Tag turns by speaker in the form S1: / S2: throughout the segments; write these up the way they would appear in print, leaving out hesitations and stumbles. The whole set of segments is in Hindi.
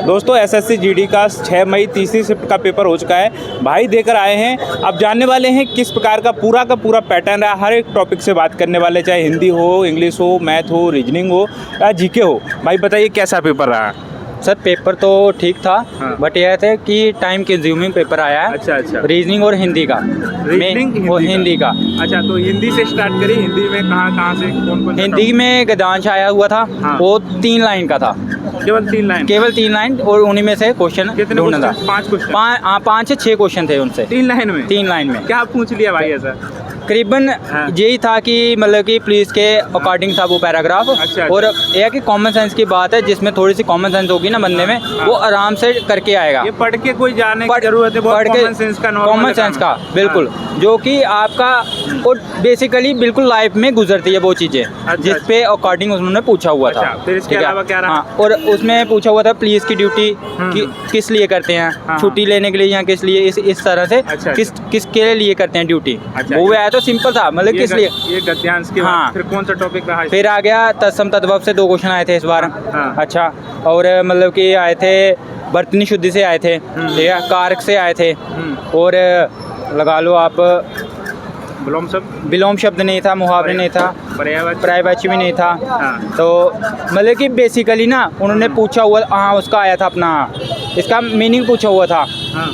S1: दोस्तों एसएससी जीडी का 6 मई तीसरी शिफ्ट का पेपर हो चुका है। भाई देकर आए हैं, अब जानने वाले हैं किस प्रकार का पूरा पैटर्न है। हर एक टॉपिक से बात करने वाले, चाहे हिंदी हो, इंग्लिश हो, मैथ हो, रीजनिंग हो या जीके हो। भाई बताइए कैसा पेपर रहा?
S2: सर पेपर तो ठीक था।
S1: हाँ।
S2: बट यह था कि टाइम कंज्यूमिंग पेपर आया है।
S1: अच्छा।
S2: रीजनिंग और हिंदी का।
S1: रीजनिंग
S2: और हिंदी का।
S1: अच्छा, तो हिंदी से स्टार्ट करिए। हिंदी में कहाँ से कौन
S2: हिंदी में गद्यांश आया हुआ था।
S1: हाँ।
S2: वो 3 लाइन का था।
S1: केवल 3 लाइन?
S2: केवल 3 लाइन, और उन्हीं में से क्वेश्चन
S1: कितने
S2: ढूंढना था।
S1: 5 क्वेश्चन?
S2: 5 से 6 क्वेश्चन थे उनसे
S1: 3 लाइन में।
S2: 3 लाइन में
S1: क्या पूछ लिया भाई ऐसा?
S2: करीबन
S1: हाँ।
S2: यही था कि मतलब कि पुलिस के अकॉर्डिंग था वो पैराग्राफ।
S1: अच्छा।
S2: और यह कि कॉमन सेंस की बात है, जिसमें थोड़ी सी कॉमन सेंस होगी ना बंदे में, वो आराम से करके आएगा।
S1: ये पढ़ के कोई जाने की जरूरत है? कॉमन सेंस का,
S2: कॉमन सेंस का बिल्कुल। जो कि आपका और बेसिकली बिल्कुल लाइफ में गुजरती है वो चीज़ें, जिस पे अकॉर्डिंग उन्होंने पूछा हुआ था।
S1: फिर इसके अलावा क्या रहा?
S2: हाँ, और उसमें पूछा हुआ था पुलिस की ड्यूटी किस लिए करते हैं, छुट्टी लेने के लिए या किस लिए, इस तरह से किसके लिए करते हैं ड्यूटी। वो आया तो सिंपल था, मतलब किस लिए।
S1: ये गद्यांश के बाद फिर कौन सा टॉपिक रहा?
S2: फिर आ गया तत्सम तद्भव से 2 क्वेश्चन आए थे इस बार।
S1: हाँ।
S2: अच्छा, और मतलब कि आए थे बर्तनी शुद्धि से आए थे, ठीक है, कारक से आए थे, और लगा लो आप विलोम शब्द नहीं था, मुहावरे नहीं था, पर्यायवाची भी नहीं था।
S1: हाँ।
S2: तो मतलब कि बेसिकली ना उन्होंने पूछा हुआ, हाँ उसका आया था अपना, इसका मीनिंग पूछा हुआ था।
S1: हाँ।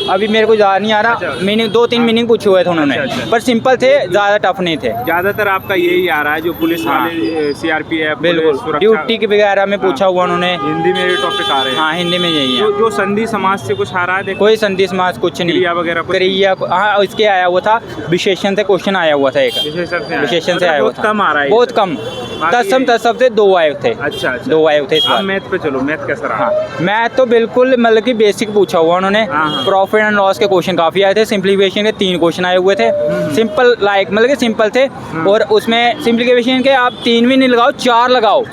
S2: अभी मेरे को याद नहीं आ रहा। मीनिंग 2-3 मीनिंग पूछे हुए थे उन्होंने।
S1: अच्छा।
S2: पर सिंपल थे, ज़्यादा टफ नहीं थे।
S1: ज्यादातर आपका यही आ रहा है जो पुलिस वाले, सीआरपीएफ,
S2: बिल्कुल ड्यूटी के वगैरह में पूछा हुआ उन्होंने।
S1: हिंदी में ये टॉपिक आ रहे हैं।
S2: हाँ, हिंदी में यही है।
S1: जो संधि समाज से कुछ आ रहा है?
S2: कोई संधि समाज कुछ नहीं,
S1: क्रिया वगैरह कुछ?
S2: क्रिया, हाँ इसके आया हुआ था, विशेषण से क्वेश्चन आया हुआ था। एक विशेषण से आया हुआ था,
S1: कम आ रहा है,
S2: बहुत कम। तत्सम से 2 आए थे।
S1: अच्छा।
S2: 2 आए थे इस बार।
S1: मैथ पे चलो, मैथ कैसा रहा?
S2: मैथ तो बिल्कुल मतलब कि बेसिक पूछा हुआ उन्होंने। प्रॉफिट एंड लॉस के क्वेश्चन काफी आए थे। सिंप्लीफिकेशन के 3 क्वेश्चन आए हुए थे। सिंपल मतलब कि सिंपल थे। और उसमें सिंप्लीफिकेशन के आप 3 भी नहीं लगाओ, 4 लगाओ,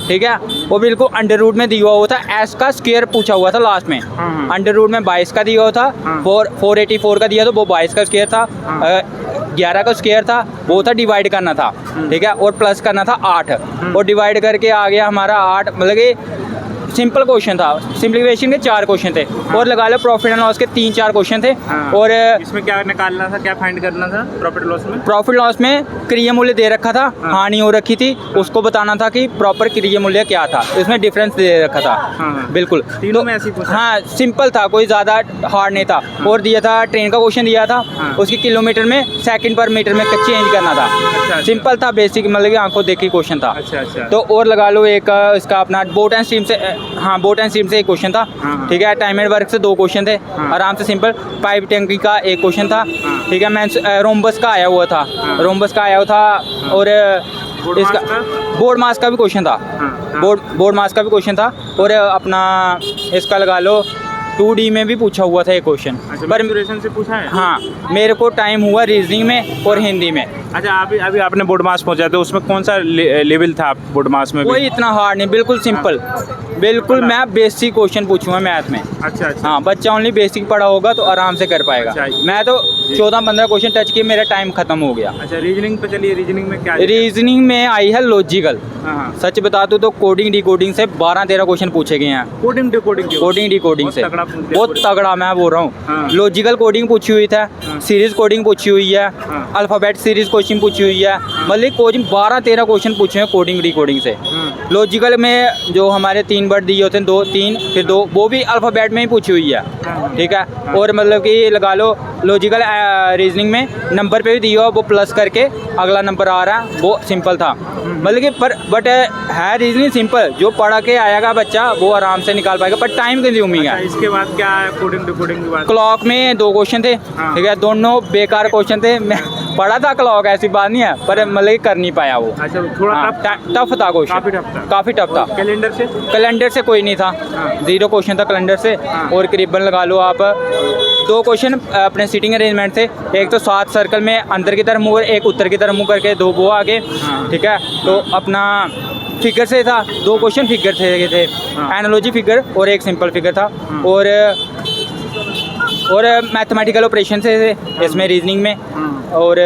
S2: ठीक है। वो बिल्कुल अंडर रूट में दिया हुआ था। एस का स्क्वायर पूछा हुआ था लास्ट में। अंडर रूट में 22 का दिया हुआ था। 484 का दिया तो वो 22 का स्क्वायर था। 11 का स्क्वायर था, वो था डिवाइड करना था, ठीक है, और प्लस करना था 8, और डिवाइड करके आ गया हमारा 8। मतलब कि सिंपल क्वेश्चन था। सिंप्लीफिकेशन के 4 क्वेश्चन थे। और लगा लो प्रॉफिट एंड लॉस के 3-4 क्वेश्चन थे। और
S1: इसमें क्या निकालना था, क्या फाइंड करना था प्रॉफिट लॉस में?
S2: प्रॉफिट लॉस में क्रिया मूल्य दे रखा था, हानि हो रखी थी, उसको बताना था कि प्रॉपर क्रिया मूल्य क्या था। इसमें डिफरेंस दे रखा था। बिल्कुल
S1: तीनों में ऐसी पूछा?
S2: हाँ, सिंपल था, कोई ज़्यादा हार्ड नहीं था। और दिया था ट्रेन का क्वेश्चन दिया था, उसकी किलोमीटर में सेकंड पर मीटर में चेंज करना था। सिंपल था, बेसिक मतलब कि आंखों देखी क्वेश्चन था। तो और लगा लो एक इसका अपना बोट एंड स्ट्रीम से, हाँ बोट एंड स्ट्रीम से एक क्वेश्चन था, ठीक है। टाइम एंड वर्क से 2 क्वेश्चन थे, आराम से सिंपल। पाइप टंकी का 1 क्वेश्चन था, ठीक है। मैं रोम्बस का आया हुआ था, रोम्बस का आया हुआ था। और इसका बोर्ड मास का भी क्वेश्चन था, बोर्ड मास का भी क्वेश्चन था। और अपना इसका लगा लो 2D में भी पूछा हुआ था एक क्वेश्चन।
S1: पर ड्यूरेशन से पूछा है?
S2: हाँ, मेरे को टाइम हुआ रीजनिंग में और हिंदी में।
S1: अच्छा, अभी आपने बोर्ड मास पहुंचा, तो उसमें कौन सा लेवल था बोर्ड मास में?
S2: कोई इतना हार्ड नहीं, बिल्कुल सिंपल। बिल्कुल मैं बेसिक क्वेश्चन पूछूंगा मैथ में।
S1: अच्छा।
S2: हाँ, बच्चा ओनली बेसिक पढ़ा होगा तो आराम से कर पाएगा। मैं तो 14-15 क्वेश्चन टच किए, मेरा टाइम खत्म हो गया।
S1: अच्छा, रीजनिंग पे चलिए। रीजनिंग में क्या?
S2: रीजनिंग में आई है लॉजिकल। सच बता दूं तो कोडिंग डिकोडिंग से 12-13 क्वेश्चन पूछे गए हैं। कोडिंग डिकोडिंग से बहुत तगड़ा मैं बोल रहा हूँ। लॉजिकल कोडिंग पूछी हुई था, सीरीज कोडिंग पूछी हुई है, अल्फाबेट सीरीज कोचिंग पूछी हुई है। मतलब कोचिंग 12-13 क्वेश्चन पूछे हैं कोडिंग डिकोडिंग से। लॉजिकल में जो हमारे 3 वर्ड दिए होते हैं, 2-3 फिर 2, वो भी अल्फाबेट में ही पूछी हुई है, ठीक है। और मतलब कि लगा लो लॉजिकल रीजनिंग में नंबर पे भी दिया हो, वो प्लस करके अगला नंबर आ रहा है, वो सिंपल था। मतलब कि बट है रीजनिंग सिंपल, जो पढ़ा के आएगा बच्चा वो आराम से निकाल पाएगा, पर टाइम कंज्यूमिंग है।
S1: इसके बाद क्या है? कोडिंग डिकोडिंग के बाद
S2: क्लॉक में 2 क्वेश्चन थे, ठीक है, दोनों बेकार क्वेश्चन थे। मैं पढ़ा था क्लॉक, ऐसी बात नहीं है, पर मतलब कि कर नहीं पाया वो।
S1: अच्छा, थोड़ा
S2: टफ था क्वेश्चन, काफी टफ था। कैलेंडर से कोई नहीं था, 0 क्वेश्चन था कैलेंडर से। और करीबन लगा लो आप 2 क्वेश्चन अपने सीटिंग अरेंजमेंट थे। एक तो 7 सर्कल में अंदर की तरफ मुँह, एक उत्तर की तरफ मुँह करके 2 वो आगे, ठीक है। तो अपना फिगर से था, 2 क्वेश्चन फिगर थे, एनालॉजी फिगर और एक सिंपल फिगर था। और मैथमेटिकल ऑपरेशन से थे इसमें रीजनिंग में। और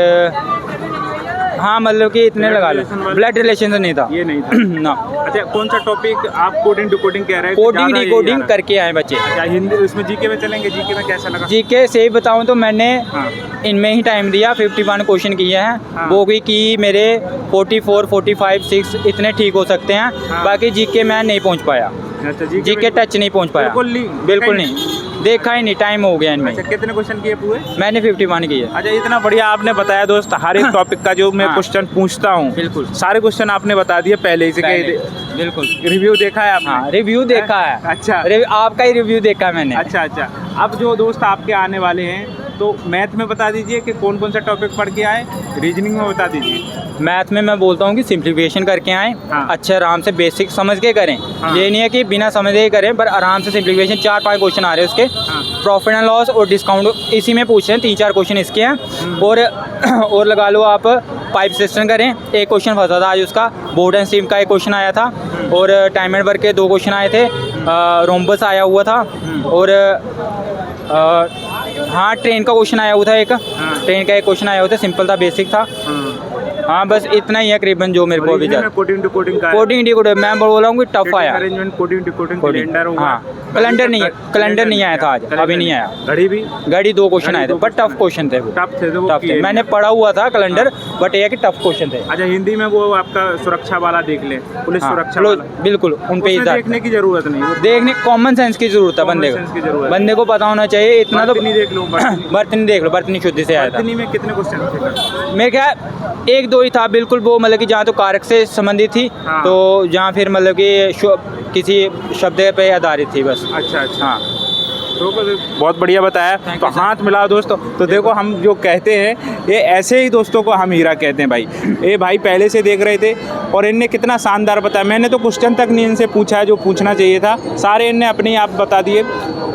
S2: हाँ मतलब कि इतने
S1: Blood
S2: लगा लो,
S1: relation वाला-
S2: ब्लड रिलेशन नहीं था।
S1: ये नहीं था।
S2: ना,
S1: अच्छा, कौन सा टॉपिक आप कोडिंग डिकोडिंग कह रहे हैं?
S2: कोडिंग
S1: ज़्यादा यही
S2: डिकोडिंग
S1: आ रहा है।
S2: करके आए बच्चे।
S1: अच्छा, हिंदी उसमें जीके में चलेंगे, जीके में कैसा लगा?
S2: जीके से ही बताऊं तो मैंने
S1: हाँ।
S2: इनमें ही टाइम दिया, 51 क्वेश्चन किए हैं।
S1: हाँ।
S2: वो भी कि मेरे 44, 45, 6 इतने ठीक हो सकते हैं।
S1: हाँ।
S2: बाकी जीके मैं नहीं पहुंच पाया,
S1: अच्छा,
S2: जीके टच नहीं पहुंच पाया, बिल्कुल नहीं, देखा ही नहीं, टाइम हो गया इनमें।
S1: अच्छा, कितने क्वेश्चन किए पूरे?
S2: मैंने 51 किए।
S1: अच्छा, इतना बढ़िया आपने बताया दोस्त। हर एक टॉपिक का जो मैं
S2: हाँ।
S1: क्वेश्चन पूछता हूँ,
S2: बिल्कुल।
S1: सारे क्वेश्चन आपने बता दिए पहले ही से।
S2: पहले, बिल्कुल।
S1: रिव्यू देखा है आपने?
S2: हाँ, रिव्यू देखा है।
S1: अच्छा।
S2: आपका ही रिव्यू देखा है मैंने।
S1: अच्छा अच्छा, अब जो दोस्त आपके आने वाले हैं, तो मैथ में बता दीजिए कि कौन कौन सा टॉपिक पढ़ के आए, रीजनिंग में बता दीजिए।
S2: मैथ में मैं बोलता हूँ कि सिंप्लीफिकेशन करके आएँ।
S1: हाँ।
S2: अच्छे आराम से बेसिक समझ के करें।
S1: हाँ।
S2: ये नहीं है कि बिना समझे ही करें, पर आराम से सिंप्लीफिकेशन 4-5 क्वेश्चन आ रहे हैं उसके।
S1: हाँ।
S2: प्रॉफिट एंड लॉस और डिस्काउंट इसी में पूछ रहे हैं, 3-4 क्वेश्चन इसके हैं। और लगा लो आप पाइप सिस्टम करें, एक क्वेश्चन फंसा था आज उसका। बोर्ड एंड स्ट्रीम का एक क्वेश्चन आया था, और टाइम एंड वर्क के 2 क्वेश्चन आए थे। रोम्बस आया हुआ था, और हाँ ट्रेन का क्वेश्चन आया हुआ था एक। ट्रेन का एक क्वेश्चन आया हुआ था, सिंपल था, बेसिक था। हाँ बस इतना ही है करीबन जो मेरे को अभी तक।
S1: कोडिंग डिकोडिंग का
S2: कोडिंग डिकोडिंग मैं बोल रहा हूँ कि टफ आया।
S1: अरेंजमेंट, कोडिंग डिकोडिंग, कैलेंडर होगा।
S2: हाँ, कैलेंडर नहीं है, कैलेंडर नहीं आया था आज, अभी नहीं आया।
S1: घड़ी भी,
S2: घड़ी 2 क्वेश्चन आए थे, पर टफ क्वेश्चन थे वो।
S1: टफ थे, तो वो
S2: टफ थे,
S1: किए
S2: मैंने पढ़ा हुआ था कैलेंडर, बट ये है कि टफ क्वेश्चन थे।
S1: अच्छा, हिंदी में वो आपका सुरक्षा वाला देख लें, पुलिस
S2: हाँ,
S1: सुरक्षा
S2: चलो,
S1: वाला,
S2: बिल्कुल उन पे ही
S1: उसमें
S2: था।
S1: देखने की जरूरत नहीं, वो
S2: देखने कॉमन सेंस की जरूरत है बंदे
S1: Common sense की जरूरत
S2: को,
S1: है।
S2: बंदे को पता होना चाहिए इतना तो।
S1: बर्तनी देख लो,
S2: बर्तनी देख लो, बर्तनी शुद्धि से आया था।
S1: बर्तनी में कितने क्वेश्चन थे?
S2: मेरे क्या 1-2 ही था बिल्कुल, वो मतलब कि जहाँ तो कारक से संबंधित थी।
S1: हाँ।
S2: तो जहाँ फिर मतलब कि किसी शब्द पे आधारित थी बस।
S1: अच्छा अच्छा,
S2: हाँ,
S1: तो बहुत बढ़िया बताया। तो हाथ मिलाओ दोस्तों। तो देखो, हम जो कहते हैं, ये ऐसे ही दोस्तों को हम हीरा कहते हैं भाई। ये भाई पहले से देख रहे थे, और इनने कितना शानदार बताया। मैंने तो क्वेश्चन तक नहीं इनसे पूछा है जो पूछना चाहिए था, सारे इनने अपने ही आप बता दिए।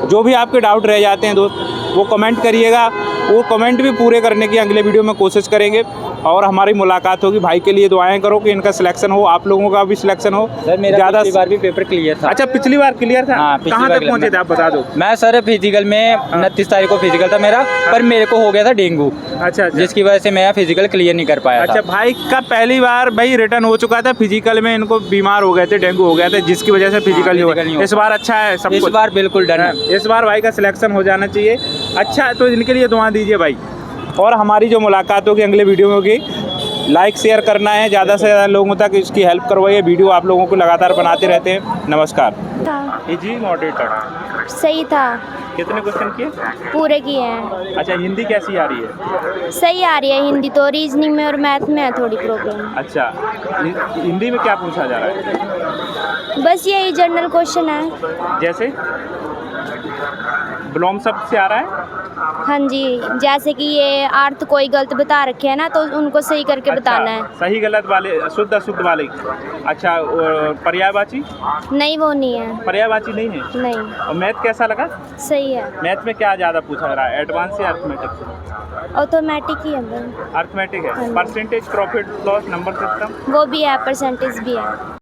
S1: जो भी आपके डाउट रह जाते हैं दोस्त, वो कमेंट करिएगा, वो कमेंट भी पूरे करने की अगले वीडियो में कोशिश करेंगे। और हमारी मुलाकात होगी। भाई के लिए दुआएं करो कि इनका सिलेक्शन हो, आप लोगों का भी सिलेक्शन हो।
S2: सर मेरा
S1: ज़्यादा
S2: पिछली बार भी पेपर क्लियर था।
S1: अच्छा, पिछली बार क्लियर था?
S2: हाँ, पिछली
S1: कहाँ
S2: बार
S1: तक पहुँचे थे आप बता दो।
S2: मैं सर फिजिकल में 29 तारीख को फिजिकल था मेरा, पर मेरे को हो गया था डेंगू,
S1: अच्छा अच्छा,
S2: जिसकी वजह से मैं फिजिकल क्लियर नहीं कर पाया
S1: अच्छा।
S2: था।
S1: भाई का पहली बार भाई रिटर्न हो चुका था, फिजिकल में इनको बीमार हो गए थे, डेंगू हो गया था, जिसकी वजह से फिजिकल नहीं
S2: physical नहीं
S1: हुआ।
S2: हो
S1: इस बार अच्छा है सब
S2: इस
S1: कुछ।
S2: बार बिल्कुल डन है।
S1: इस बार भाई का सिलेक्शन हो जाना चाहिए। अच्छा, तो इनके लिए दुआ दीजिए भाई। और हमारी जो मुलाकात होगी अगले वीडियो में होगी, लाइक शेयर करना है, ज़्यादा से ज़्यादा लोगों तक इसकी हेल्प करवाइए। वीडियो आप लोगों को लगातार बनाते रहते हैं। नमस्कार।
S3: था,
S1: जी, मॉडरेटर।
S3: सही था,
S1: कितने क्वेश्चन किए?
S3: पूरे किए हैं।
S1: अच्छा, हिंदी कैसी आ रही है?
S3: सही आ रही है हिंदी तो, रीजनिंग में और मैथ में है थोड़ी प्रॉब्लम।
S1: अच्छा, हिंदी में क्या पूछा जा रहा है?
S3: बस यही जनरल क्वेश्चन है।
S1: जैसे ब्लोम शब्द से आ रहा है?
S3: हाँ जी, जैसे कि ये अर्थ कोई गलत बता रखे हैं ना, तो उनको सही करके बताना है।
S1: सही गलत वाले, शुद्ध अशुद्ध वाले। अच्छा, और पर्यायवाची?
S3: नहीं, वो नहीं है।
S1: पर्यायवाची नहीं है।
S3: नहीं,
S1: और मैथ कैसा लगा?
S3: सही है।
S1: मैथ में क्या ज़्यादा पूछा जा रहा है, एडवांस या अर्थमेटिक?
S3: ऑटोमेटिक ही है,
S1: अर्थमेटिक है।
S3: हाँ।
S1: Percentage, profit loss, number system?
S3: वो भी है, परसेंटेज भी है।